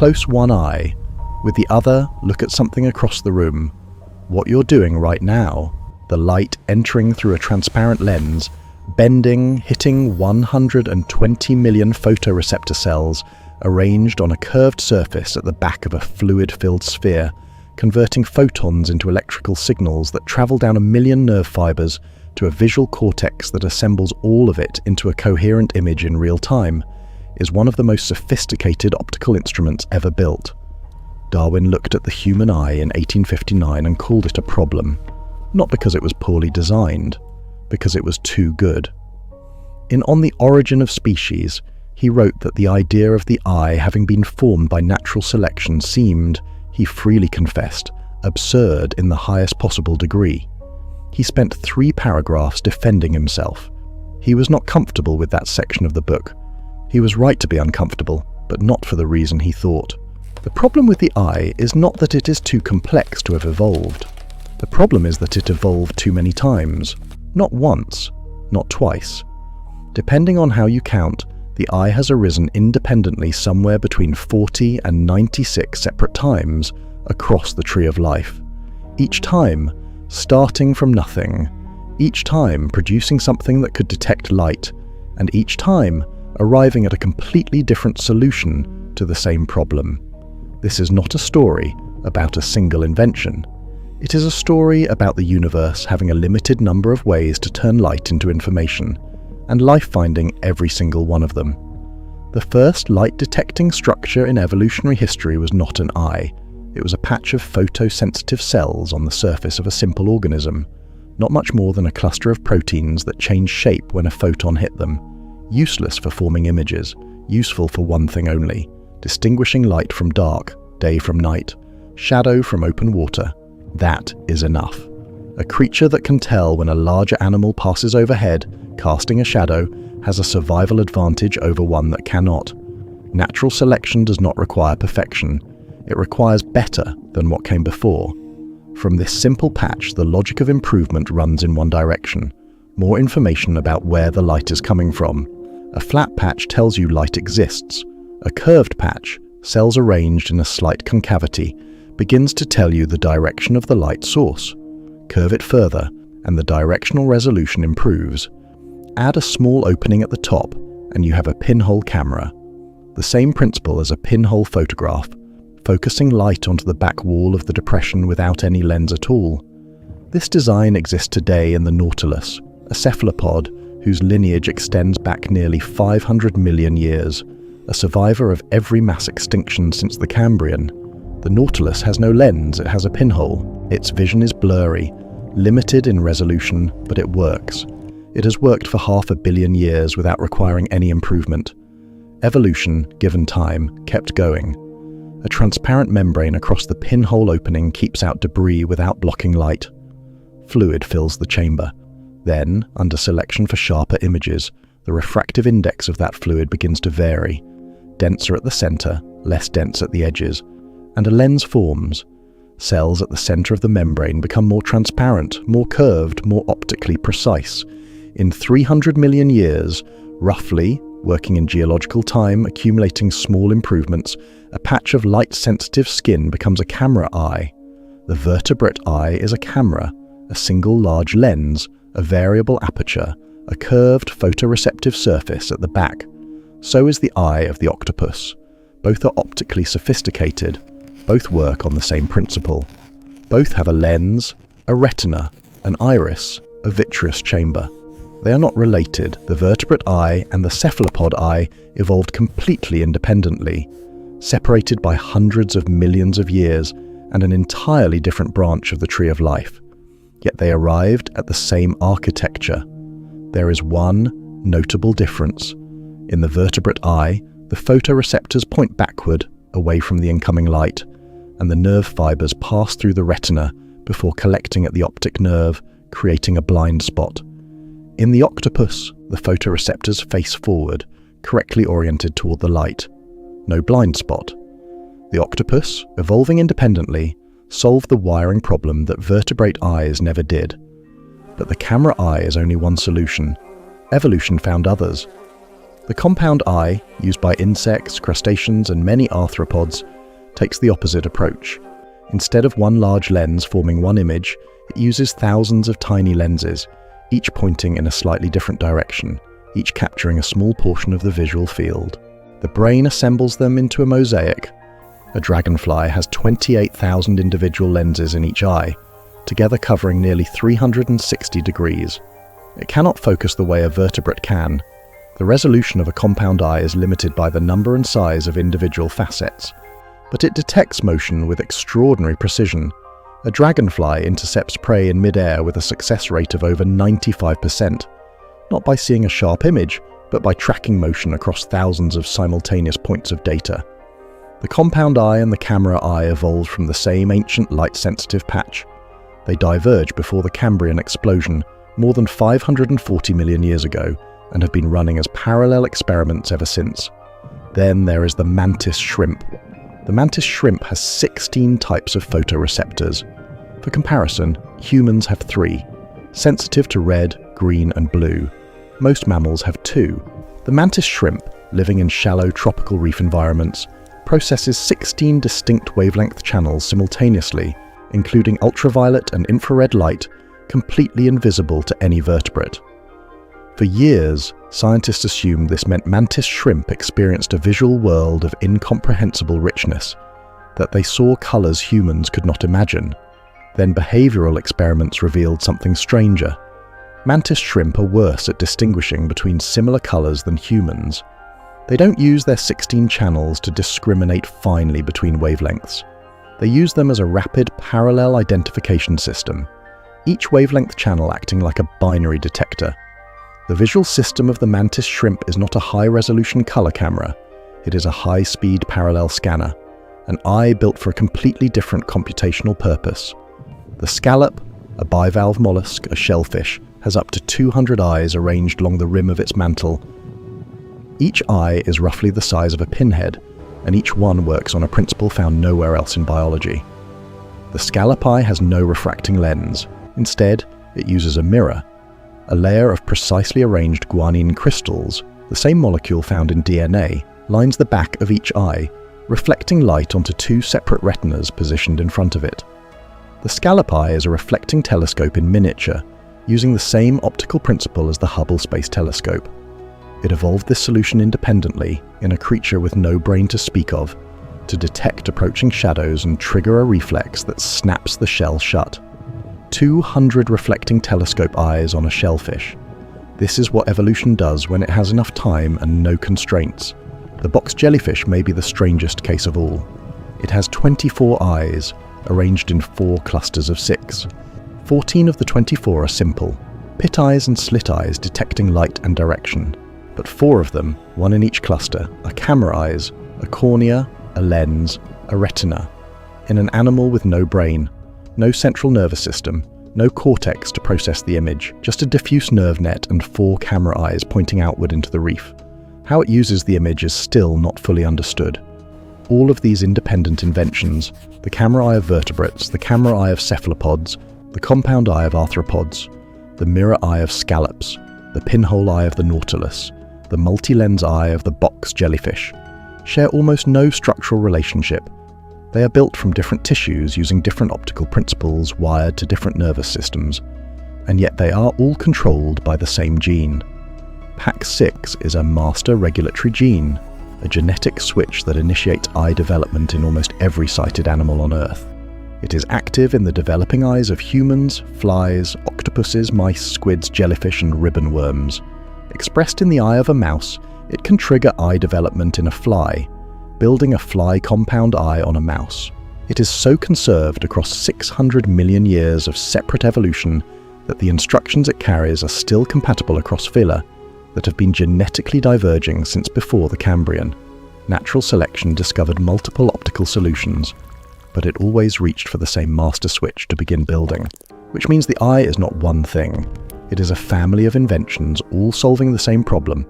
close one eye. With the other, look at something across the room. What you're doing right now, the light entering through a transparent lens, bending, hitting 120 million photoreceptor cells arranged on a curved surface at the back of a fluid-filled sphere, converting photons into electrical signals that travel down 1 million nerve fibers to a visual cortex that assembles all of it into a coherent image in real time, is one of the most sophisticated optical instruments ever built. Darwin looked at the human eye in 1859 and called it a problem, not because it was poorly designed, because it was too good. In On the Origin of Species, he wrote that the idea of the eye having been formed by natural selection seemed, he freely confessed, absurd in the highest possible degree. He spent 3 paragraphs defending himself. He was not comfortable with that section of the book. He was right to be uncomfortable, but not for the reason he thought. The problem with the eye is not that it is too complex to have evolved. The problem is that it evolved too many times. Not once, not twice. Depending on how you count, the eye has arisen independently somewhere between 40 and 96 separate times across the tree of life. Each time, starting from nothing. Each time producing something that could detect light, and each time arriving at a completely different solution to the same problem. This is not a story about a single invention. It is a story about the universe having a limited number of ways to turn light into information, and life finding every single one of them. The first light-detecting structure in evolutionary history was not an eye. It was a patch of photosensitive cells on the surface of a simple organism, not much more than a cluster of proteins that changed shape when a photon hit them. Useless for forming images, useful for one thing only: distinguishing light from dark, day from night, shadow from open water. That is enough. A creature that can tell when a larger animal passes overhead, casting a shadow, has a survival advantage over one that cannot. Natural selection does not require perfection. It requires better than what came before. From this simple patch, the logic of improvement runs in one direction: more information about where the light is coming from. A flat patch tells you light exists. A curved patch, cells arranged in a slight concavity, begins to tell you the direction of the light source. Curve it further, and the directional resolution improves. Add a small opening at the top, and you have a pinhole camera. The same principle as a pinhole photograph, focusing light onto the back wall of the depression without any lens at all. This design exists today in the nautilus, a cephalopod whose lineage extends back nearly 500 million years, a survivor of every mass extinction since the Cambrian. The nautilus has no lens, it has a pinhole. Its vision is blurry, limited in resolution, but it works. It has worked for 500 million years without requiring any improvement. Evolution, given time, kept going. A transparent membrane across the pinhole opening keeps out debris without blocking light. Fluid fills the chamber. Then, under selection for sharper images, the refractive index of that fluid begins to vary. Denser at the center, less dense at the edges, and a lens forms. Cells at the center of the membrane become more transparent, more curved, more optically precise. In 300 million years, roughly, working in geological time, accumulating small improvements, a patch of light-sensitive skin becomes a camera eye. The vertebrate eye is a camera, a single large lens, a variable aperture, a curved photoreceptive surface at the back. So is the eye of the octopus. Both are optically sophisticated. Both work on the same principle. Both have a lens, a retina, an iris, a vitreous chamber. They are not related. The vertebrate eye and the cephalopod eye evolved completely independently, separated by hundreds of millions of years and an entirely different branch of the tree of life. Yet they arrived at the same architecture. There is one notable difference. In the vertebrate eye, the photoreceptors point backward, away from the incoming light, and the nerve fibers pass through the retina before collecting at the optic nerve, creating a blind spot. In the octopus, the photoreceptors face forward, correctly oriented toward the light. No blind spot. The octopus, evolving independently, solved the wiring problem that vertebrate eyes never did. But the camera eye is only one solution. Evolution found others. The compound eye, used by insects, crustaceans, and many arthropods, takes the opposite approach. Instead of one large lens forming one image, it uses thousands of tiny lenses, each pointing in a slightly different direction, each capturing a small portion of the visual field. The brain assembles them into a mosaic. A dragonfly has 28,000 individual lenses in each eye, together covering nearly 360 degrees. It cannot focus the way a vertebrate can. The resolution of a compound eye is limited by the number and size of individual facets, but it detects motion with extraordinary precision. A dragonfly intercepts prey in mid-air with a success rate of over 95%, not by seeing a sharp image, but by tracking motion across thousands of simultaneous points of data. The compound eye and the camera eye evolved from the same ancient light-sensitive patch. They diverged before the Cambrian explosion more than 540 million years ago and have been running as parallel experiments ever since. Then there is the mantis shrimp. The mantis shrimp has 16 types of photoreceptors. For comparison, humans have 3, sensitive to red, green and blue. Most mammals have 2. The mantis shrimp, living in shallow tropical reef environments, processes 16 distinct wavelength channels simultaneously, including ultraviolet and infrared light, completely invisible to any vertebrate. For years, scientists assumed this meant mantis shrimp experienced a visual world of incomprehensible richness, that they saw colors humans could not imagine. Then behavioral experiments revealed something stranger. Mantis shrimp are worse at distinguishing between similar colors than humans. They don't use their 16 channels to discriminate finely between wavelengths. They use them as a rapid parallel identification system, each wavelength channel acting like a binary detector. The visual system of the mantis shrimp is not a high-resolution color camera. It is a high-speed parallel scanner, an eye built for a completely different computational purpose. The scallop, a bivalve mollusk, a shellfish, has up to 200 eyes arranged along the rim of its mantle. Each eye is roughly the size of a pinhead, and each one works on a principle found nowhere else in biology. The scallop eye has no refracting lens. Instead, it uses a mirror, a layer of precisely arranged guanine crystals, the same molecule found in DNA, lines the back of each eye, reflecting light onto 2 separate retinas positioned in front of it. The scallop eye is a reflecting telescope in miniature, using the same optical principle as the Hubble Space Telescope. It evolved this solution independently, in a creature with no brain to speak of, to detect approaching shadows and trigger a reflex that snaps the shell shut. 200 reflecting telescope eyes on a shellfish. This is what evolution does when it has enough time and no constraints. The box jellyfish may be the strangest case of all. It has 24 eyes, arranged in 4 clusters of 6. 14 of the 24 are simple, pit eyes and slit eyes detecting light and direction. But 4 of them, one in each cluster, are camera eyes, a cornea, a lens, a retina, in an animal with no brain, no central nervous system, no cortex to process the image, just a diffuse nerve net and 4 camera eyes pointing outward into the reef. How it uses the image is still not fully understood. All of these independent inventions, the camera eye of vertebrates, the camera eye of cephalopods, the compound eye of arthropods, the mirror eye of scallops, the pinhole eye of the nautilus, the multi-lens eye of the box jellyfish, share almost no structural relationship. They are built from different tissues using different optical principles wired to different nervous systems, and yet they are all controlled by the same gene. PAX6 is a master regulatory gene, a genetic switch that initiates eye development in almost every sighted animal on Earth. It is active in the developing eyes of humans, flies, octopuses, mice, squids, jellyfish, and ribbon worms. Expressed in the eye of a mouse, it can trigger eye development in a fly, building a fly compound eye on a mouse. It is so conserved across 600 million years of separate evolution that the instructions it carries are still compatible across phyla that have been genetically diverging since before the Cambrian. Natural selection discovered multiple optical solutions, but it always reached for the same master switch to begin building, which means the eye is not one thing. It is a family of inventions all solving the same problem: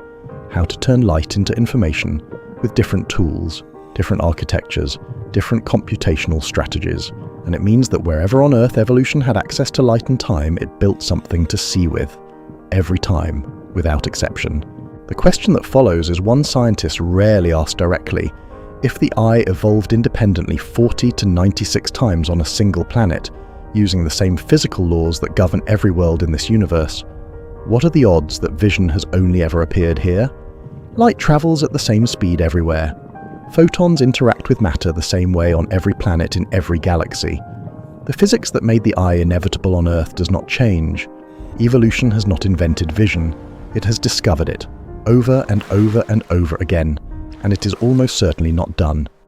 how to turn light into information with different tools, different architectures, different computational strategies. And it means that wherever on Earth evolution had access to light and time, it built something to see with, every time, without exception. The question that follows is one scientists rarely ask directly. If the eye evolved independently 40 to 96 times on a single planet, using the same physical laws that govern every world in this universe, what are the odds that vision has only ever appeared here? Light travels at the same speed everywhere. Photons interact with matter the same way on every planet in every galaxy. The physics that made the eye inevitable on Earth does not change. Evolution has not invented vision. It has discovered it, over and over and over again, and it is almost certainly not done.